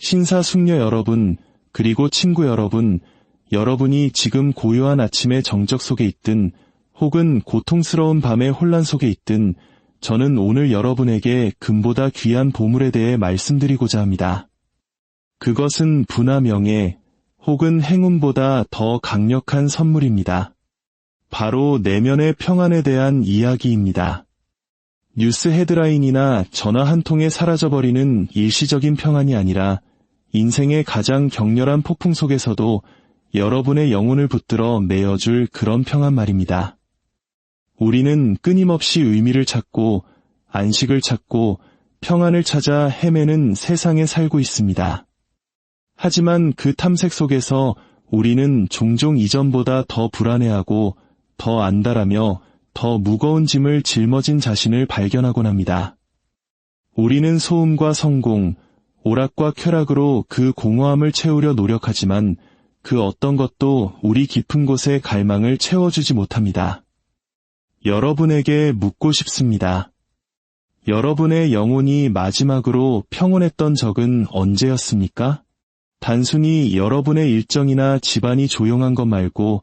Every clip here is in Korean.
신사숙녀 여러분, 그리고 친구 여러분, 여러분이 지금 고요한 아침의 정적 속에 있든 혹은 고통스러운 밤의 혼란 속에 있든 저는 오늘 여러분에게 금보다 귀한 보물에 대해 말씀드리고자 합니다. 그것은 부나 명예 혹은 행운보다 더 강력한 선물입니다. 바로 내면의 평안에 대한 이야기입니다. 뉴스 헤드라인이나 전화 한 통에 사라져버리는 일시적인 평안이 아니라 인생의 가장 격렬한 폭풍 속에서도 여러분의 영혼을 붙들어 메어줄 그런 평안 말입니다. 우리는 끊임없이 의미를 찾고 안식을 찾고 평안을 찾아 헤매는 세상에 살고 있습니다. 하지만 그 탐색 속에서 우리는 종종 이전보다 더 불안해하고 더 안달하며 더 무거운 짐을 짊어진 자신을 발견하곤 합니다. 우리는 소음과 성공, 오락과 쾌락으로 그 공허함을 채우려 노력하지만 그 어떤 것도 우리 깊은 곳의 갈망을 채워주지 못합니다. 여러분에게 묻고 싶습니다. 여러분의 영혼이 마지막으로 평온했던 적은 언제였습니까? 단순히 여러분의 일정이나 집안이 조용한 것 말고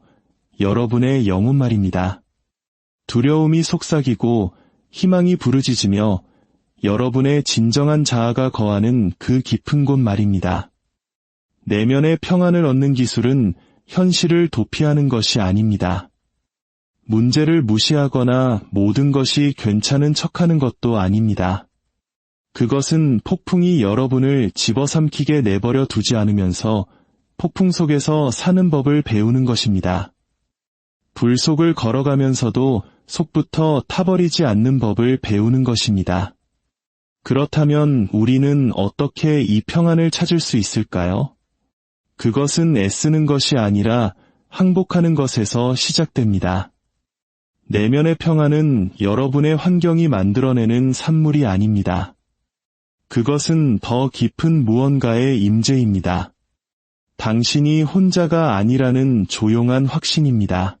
여러분의 영혼 말입니다. 두려움이 속삭이고 희망이 부르짖으며 여러분의 진정한 자아가 거하는 그 깊은 곳 말입니다. 내면의 평안을 얻는 기술은 현실을 도피하는 것이 아닙니다. 문제를 무시하거나 모든 것이 괜찮은 척하는 것도 아닙니다. 그것은 폭풍이 여러분을 집어삼키게 내버려 두지 않으면서 폭풍 속에서 사는 법을 배우는 것입니다. 불 속을 걸어가면서도 속부터 타버리지 않는 법을 배우는 것입니다. 그렇다면 우리는 어떻게 이 평안을 찾을 수 있을까요? 그것은 애쓰는 것이 아니라 항복하는 것에서 시작됩니다. 내면의 평안은 여러분의 환경이 만들어내는 산물이 아닙니다. 그것은 더 깊은 무언가의 임재입니다. 당신이 혼자가 아니라는 조용한 확신입니다.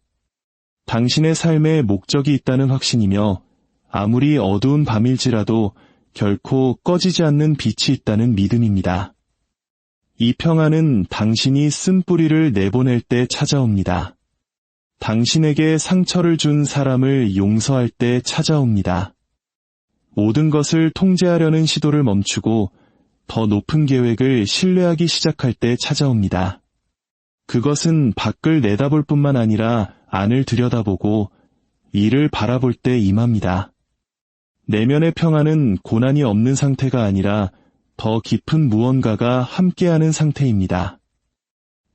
당신의 삶에 목적이 있다는 확신이며 아무리 어두운 밤일지라도 결코 꺼지지 않는 빛이 있다는 믿음입니다. 이 평안은 당신이 쓴 뿌리를 내보낼 때 찾아옵니다. 당신에게 상처를 준 사람을 용서할 때 찾아옵니다. 모든 것을 통제하려는 시도를 멈추고 더 높은 계획을 신뢰하기 시작할 때 찾아옵니다. 그것은 밖을 내다볼 뿐만 아니라 안을 들여다보고 이를 바라볼 때 임합니다. 내면의 평안은 고난이 없는 상태가 아니라 더 깊은 무언가가 함께하는 상태입니다.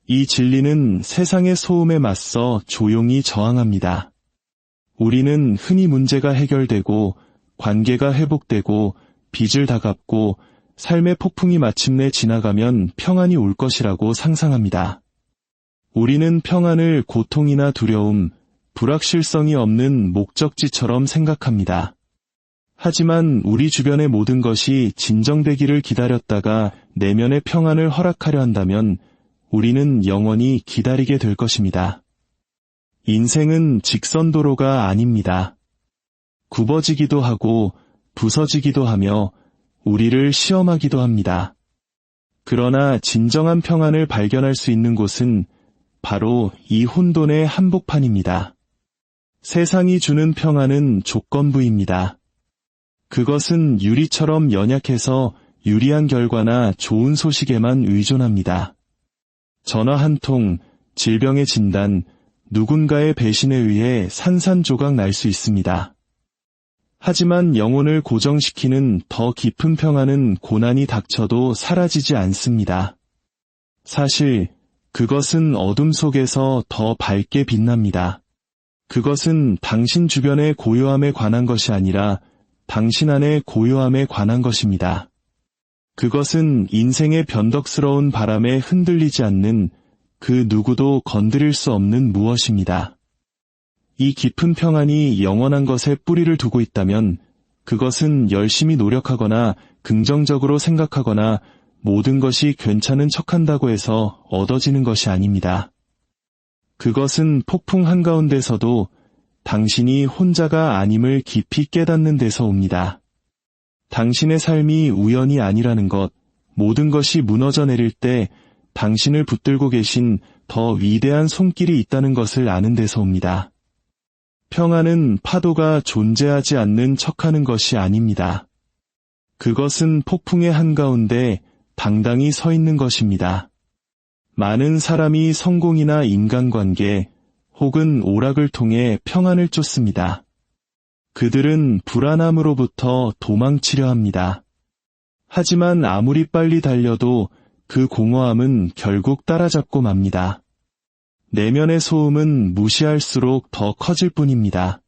이 진리는 세상의 소음에 맞서 조용히 저항합니다. 우리는 흔히 문제가 해결되고 관계가 회복되고 빚을 다 갚고 삶의 폭풍이 마침내 지나가면 평안이 올 것이라고 상상합니다. 우리는 평안을 고통이나 두려움, 불확실성이 없는 목적지처럼 생각합니다. 하지만 우리 주변의 모든 것이 진정되기를 기다렸다가 내면의 평안을 허락하려 한다면 우리는 영원히 기다리게 될 것입니다. 인생은 직선도로가 아닙니다. 굽어지기도 하고 부서지기도 하며 우리를 시험하기도 합니다. 그러나 진정한 평안을 발견할 수 있는 곳은 바로 이 혼돈의 한복판입니다. 세상이 주는 평안은 조건부입니다. 그것은 유리처럼 연약해서 유리한 결과나 좋은 소식에만 의존합니다. 전화 한 통, 질병의 진단, 누군가의 배신에 의해 산산조각 날 수 있습니다. 하지만 영혼을 고정시키는 더 깊은 평안은 고난이 닥쳐도 사라지지 않습니다. 사실 그것은 어둠 속에서 더 밝게 빛납니다. 그것은 당신 주변의 고요함에 관한 것이 아니라 당신 안의 고요함에 관한 것입니다. 그것은 인생의 변덕스러운 바람에 흔들리지 않는 그 누구도 건드릴 수 없는 무엇입니다. 이 깊은 평안이 영원한 것에 뿌리를 두고 있다면 그것은 열심히 노력하거나 긍정적으로 생각하거나 모든 것이 괜찮은 척한다고 해서 얻어지는 것이 아닙니다. 그것은 폭풍 한가운데서도 당신이 혼자가 아님을 깊이 깨닫는 데서 옵니다. 당신의 삶이 우연이 아니라는 것, 모든 것이 무너져 내릴 때 당신을 붙들고 계신 더 위대한 손길이 있다는 것을 아는 데서 옵니다. 평안은 파도가 존재하지 않는 척하는 것이 아닙니다. 그것은 폭풍의 한가운데 당당히 서 있는 것입니다. 많은 사람이 성공이나 인간관계 혹은 오락을 통해 평안을 쫓습니다. 그들은 불안함으로부터 도망치려 합니다. 하지만 아무리 빨리 달려도 그 공허함은 결국 따라잡고 맙니다. 내면의 소음은 무시할수록 더 커질 뿐입니다.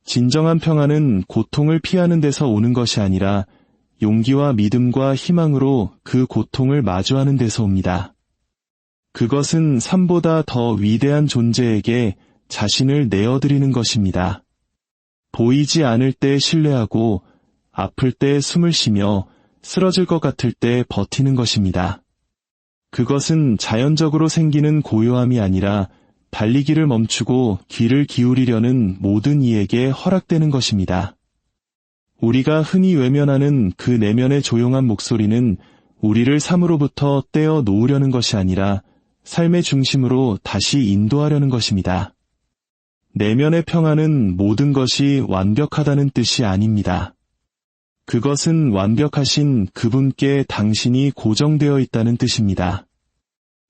진정한 평안은 고통을 피하는 데서 오는 것이 아니라 용기와 믿음과 희망으로 그 고통을 마주하는 데서 옵니다. 그것은 삶보다 더 위대한 존재에게 자신을 내어드리는 것입니다. 보이지 않을 때 신뢰하고 아플 때 숨을 쉬며 쓰러질 것 같을 때 버티는 것입니다. 그것은 자연적으로 생기는 고요함이 아니라 달리기를 멈추고 귀를 기울이려는 모든 이에게 허락되는 것입니다. 우리가 흔히 외면하는 그 내면의 조용한 목소리는 우리를 삶으로부터 떼어 놓으려는 것이 아니라 삶의 중심으로 다시 인도하려는 것입니다. 내면의 평안은 모든 것이 완벽하다는 뜻이 아닙니다. 그것은 완벽하신 그분께 당신이 고정되어 있다는 뜻입니다.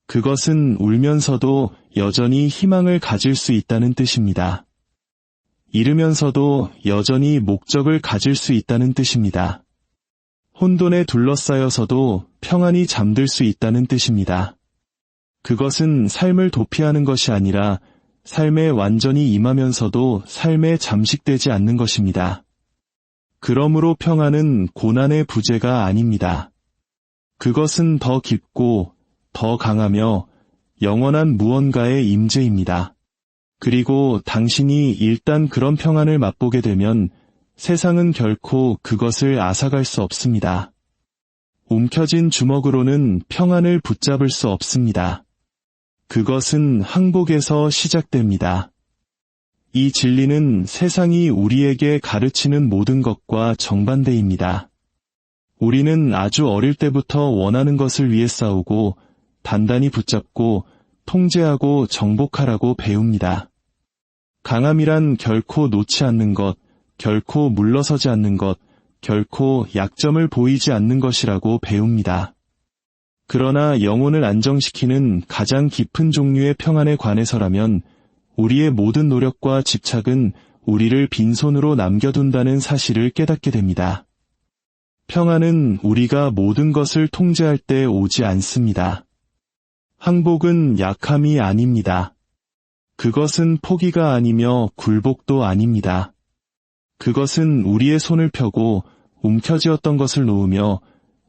그것은 울면서도 여전히 희망을 가질 수 있다는 뜻입니다. 잃으면서도 여전히 목적을 가질 수 있다는 뜻입니다. 혼돈에 둘러싸여서도 평안히 잠들 수 있다는 뜻입니다. 그것은 삶을 도피하는 것이 아니라 삶에 완전히 임하면서도 삶에 잠식되지 않는 것입니다. 그러므로 평안은 고난의 부재가 아닙니다. 그것은 더 깊고 더 강하며 영원한 무언가의 임재입니다. 그리고 당신이 일단 그런 평안을 맛보게 되면 세상은 결코 그것을 앗아갈 수 없습니다. 움켜진 주먹으로는 평안을 붙잡을 수 없습니다. 그것은 항복에서 시작됩니다. 이 진리는 세상이 우리에게 가르치는 모든 것과 정반대입니다. 우리는 아주 어릴 때부터 원하는 것을 위해 싸우고 단단히 붙잡고 통제하고 정복하라고 배웁니다. 강함이란 결코 놓지 않는 것, 결코 물러서지 않는 것, 결코 약점을 보이지 않는 것이라고 배웁니다. 그러나 영혼을 안정시키는 가장 깊은 종류의 평안에 관해서라면 우리의 모든 노력과 집착은 우리를 빈손으로 남겨둔다는 사실을 깨닫게 됩니다. 평안은 우리가 모든 것을 통제할 때 오지 않습니다. 항복은 약함이 아닙니다. 그것은 포기가 아니며 굴복도 아닙니다. 그것은 우리의 손을 펴고 움켜쥐었던 것을 놓으며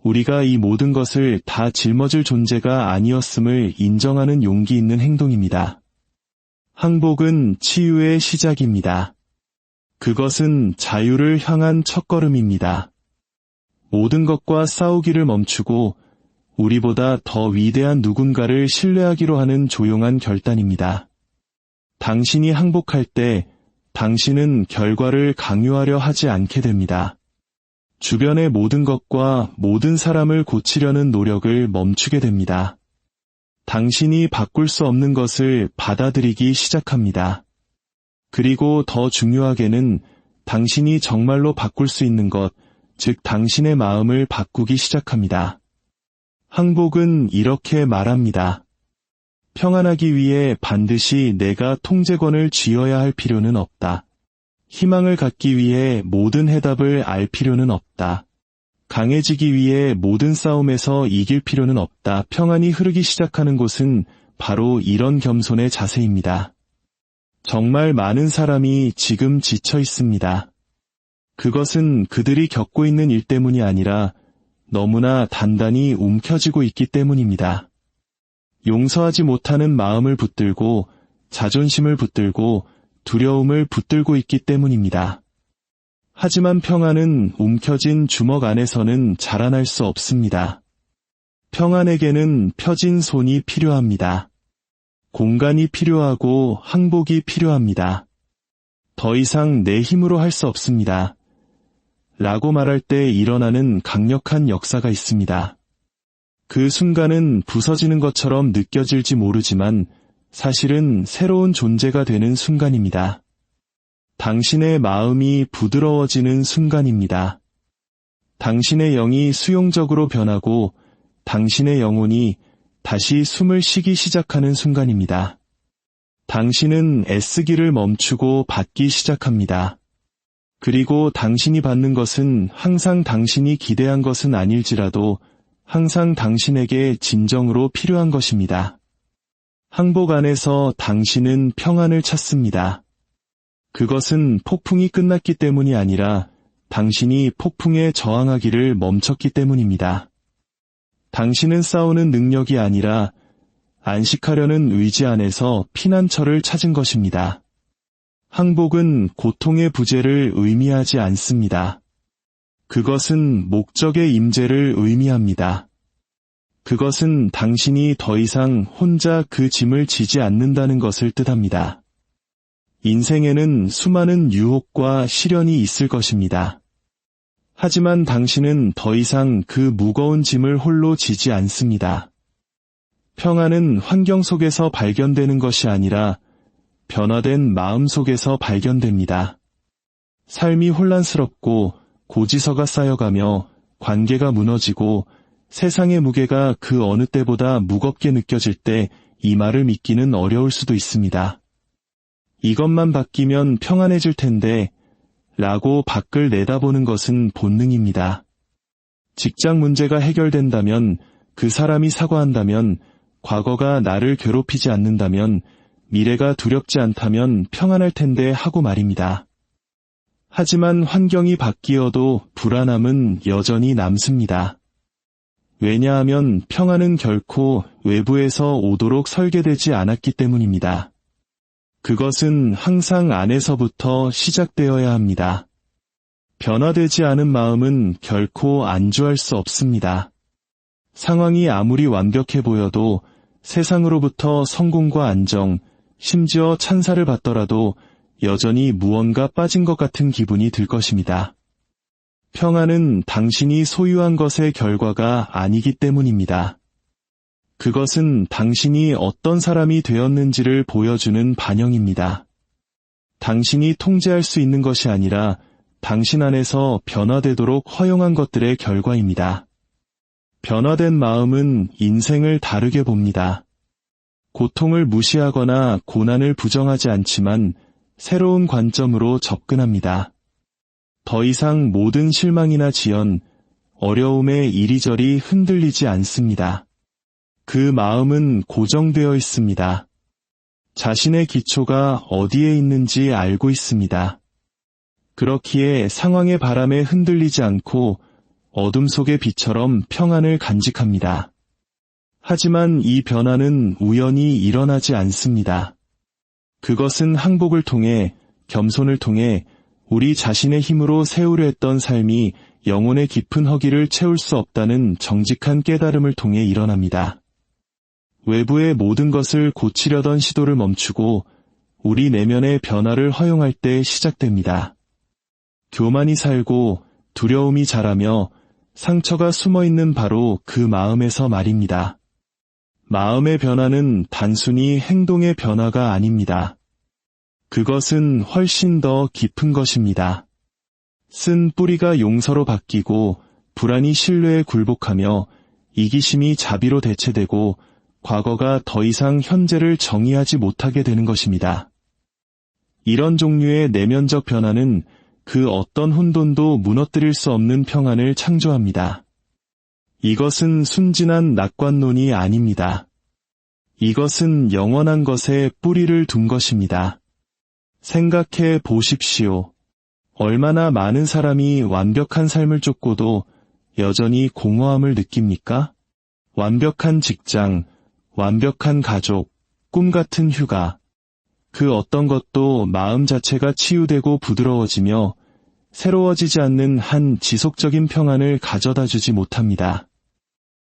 우리가 이 모든 것을 다 짊어질 존재가 아니었음을 인정하는 용기 있는 행동입니다. 항복은 치유의 시작입니다. 그것은 자유를 향한 첫걸음입니다. 모든 것과 싸우기를 멈추고 우리보다 더 위대한 누군가를 신뢰하기로 하는 조용한 결단입니다. 당신이 항복할 때 당신은 결과를 강요하려 하지 않게 됩니다. 주변의 모든 것과 모든 사람을 고치려는 노력을 멈추게 됩니다. 당신이 바꿀 수 없는 것을 받아들이기 시작합니다. 그리고 더 중요하게는 당신이 정말로 바꿀 수 있는 것, 즉 당신의 마음을 바꾸기 시작합니다. 항복은 이렇게 말합니다. 평안하기 위해 반드시 내가 통제권을 쥐어야 할 필요는 없다. 희망을 갖기 위해 모든 해답을 알 필요는 없다. 강해지기 위해 모든 싸움에서 이길 필요는 없다. 평안이 흐르기 시작하는 곳은 바로 이런 겸손의 자세입니다. 정말 많은 사람이 지금 지쳐 있습니다. 그것은 그들이 겪고 있는 일 때문이 아니라 너무나 단단히 움켜쥐고 있기 때문입니다. 용서하지 못하는 마음을 붙들고 자존심을 붙들고 두려움을 붙들고 있기 때문입니다. 하지만 평안은 움켜진 주먹 안에서는 자라날 수 없습니다. 평안에게는 펴진 손이 필요합니다. 공간이 필요하고 항복이 필요합니다. 더 이상 내 힘으로 할 수 없습니다. 라고 말할 때 일어나는 강력한 역사가 있습니다. 그 순간은 부서지는 것처럼 느껴질지 모르지만 사실은 새로운 존재가 되는 순간입니다. 당신의 마음이 부드러워지는 순간입니다. 당신의 영이 수용적으로 변하고 당신의 영혼이 다시 숨을 쉬기 시작하는 순간입니다. 당신은 애쓰기를 멈추고 받기 시작합니다. 그리고 당신이 받는 것은 항상 당신이 기대한 것은 아닐지라도 항상 당신에게 진정으로 필요한 것입니다. 항복 안에서 당신은 평안을 찾습니다. 그것은 폭풍이 끝났기 때문이 아니라 당신이 폭풍에 저항하기를 멈췄기 때문입니다. 당신은 싸우는 능력이 아니라 안식하려는 의지 안에서 피난처를 찾은 것입니다. 항복은 고통의 부재를 의미하지 않습니다. 그것은 목적의 임재를 의미합니다. 그것은 당신이 더 이상 혼자 그 짐을 지지 않는다는 것을 뜻합니다. 인생에는 수많은 유혹과 시련이 있을 것입니다. 하지만 당신은 더 이상 그 무거운 짐을 홀로 지지 않습니다. 평안은 환경 속에서 발견되는 것이 아니라 변화된 마음 속에서 발견됩니다. 삶이 혼란스럽고 고지서가 쌓여가며 관계가 무너지고 세상의 무게가 그 어느 때보다 무겁게 느껴질 때 이 말을 믿기는 어려울 수도 있습니다. 이것만 바뀌면 평안해질 텐데 라고 밖을 내다보는 것은 본능입니다. 직장 문제가 해결된다면, 그 사람이 사과한다면, 과거가 나를 괴롭히지 않는다면, 미래가 두렵지 않다면 평안할 텐데 하고 말입니다. 하지만 환경이 바뀌어도 불안함은 여전히 남습니다. 왜냐하면 평안은 결코 외부에서 오도록 설계되지 않았기 때문입니다. 그것은 항상 안에서부터 시작되어야 합니다. 변화되지 않은 마음은 결코 안주할 수 없습니다. 상황이 아무리 완벽해 보여도 세상으로부터 성공과 안정, 심지어 찬사를 받더라도 여전히 무언가 빠진 것 같은 기분이 들 것입니다. 평안은 당신이 소유한 것의 결과가 아니기 때문입니다. 그것은 당신이 어떤 사람이 되었는지를 보여주는 반영입니다. 당신이 통제할 수 있는 것이 아니라 당신 안에서 변화되도록 허용한 것들의 결과입니다. 변화된 마음은 인생을 다르게 봅니다. 고통을 무시하거나 고난을 부정하지 않지만 새로운 관점으로 접근합니다. 더 이상 모든 실망이나 지연, 어려움에 이리저리 흔들리지 않습니다. 그 마음은 고정되어 있습니다. 자신의 기초가 어디에 있는지 알고 있습니다. 그렇기에 상황의 바람에 흔들리지 않고 어둠 속의 빛처럼 평안을 간직합니다. 하지만 이 변화는 우연히 일어나지 않습니다. 그것은 항복을 통해, 겸손을 통해 우리 자신의 힘으로 세우려 했던 삶이 영혼의 깊은 허기를 채울 수 없다는 정직한 깨달음을 통해 일어납니다. 외부의 모든 것을 고치려던 시도를 멈추고 우리 내면의 변화를 허용할 때 시작됩니다. 교만이 살고 두려움이 자라며 상처가 숨어있는 바로 그 마음에서 말입니다. 마음의 변화는 단순히 행동의 변화가 아닙니다. 그것은 훨씬 더 깊은 것입니다. 쓴 뿌리가 용서로 바뀌고 불안이 신뢰에 굴복하며 이기심이 자비로 대체되고 과거가 더 이상 현재를 정의하지 못하게 되는 것입니다. 이런 종류의 내면적 변화는 그 어떤 혼돈도 무너뜨릴 수 없는 평안을 창조합니다. 이것은 순진한 낙관론이 아닙니다. 이것은 영원한 것에 뿌리를 둔 것입니다. 생각해 보십시오. 얼마나 많은 사람이 완벽한 삶을 쫓고도 여전히 공허함을 느낍니까? 완벽한 직장, 완벽한 가족, 꿈 같은 휴가, 그 어떤 것도 마음 자체가 치유되고 부드러워지며 새로워지지 않는 한 지속적인 평안을 가져다 주지 못합니다.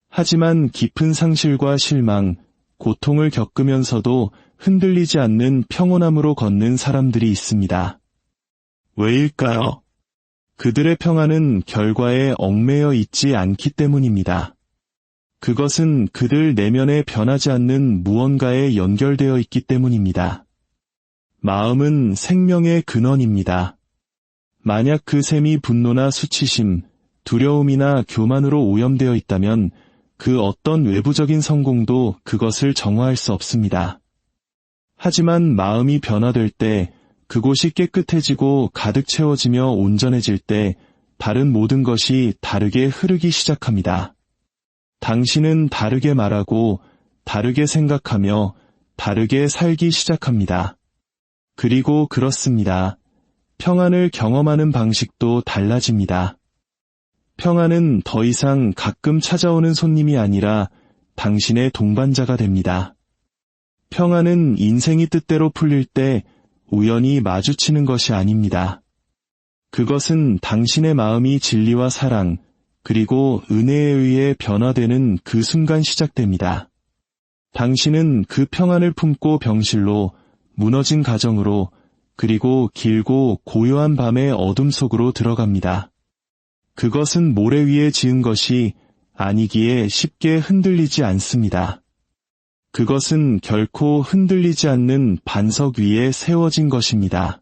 하지만 깊은 상실과 실망, 고통을 겪으면서도 흔들리지 않는 평온함으로 걷는 사람들이 있습니다. 왜일까요? 그들의 평안은 결과에 얽매여 있지 않기 때문입니다. 그것은 그들 내면에 변하지 않는 무언가에 연결되어 있기 때문입니다. 마음은 생명의 근원입니다. 만약 그 셈이 분노나 수치심, 두려움이나 교만으로 오염되어 있다면 그 어떤 외부적인 성공도 그것을 정화할 수 없습니다. 하지만 마음이 변화될 때, 그곳이 깨끗해지고 가득 채워지며 온전해질 때 다른 모든 것이 다르게 흐르기 시작합니다. 당신은 다르게 말하고 다르게 생각하며 다르게 살기 시작합니다. 그리고 그렇습니다. 평안을 경험하는 방식도 달라집니다. 평안은 더 이상 가끔 찾아오는 손님이 아니라 당신의 동반자가 됩니다. 평안은 인생이 뜻대로 풀릴 때 우연히 마주치는 것이 아닙니다. 그것은 당신의 마음이 진리와 사랑, 그리고 은혜에 의해 변화되는 그 순간 시작됩니다. 당신은 그 평안을 품고 병실로, 무너진 가정으로, 그리고 길고 고요한 밤의 어둠 속으로 들어갑니다. 그것은 모래 위에 지은 것이 아니기에 쉽게 흔들리지 않습니다. 그것은 결코 흔들리지 않는 반석 위에 세워진 것입니다.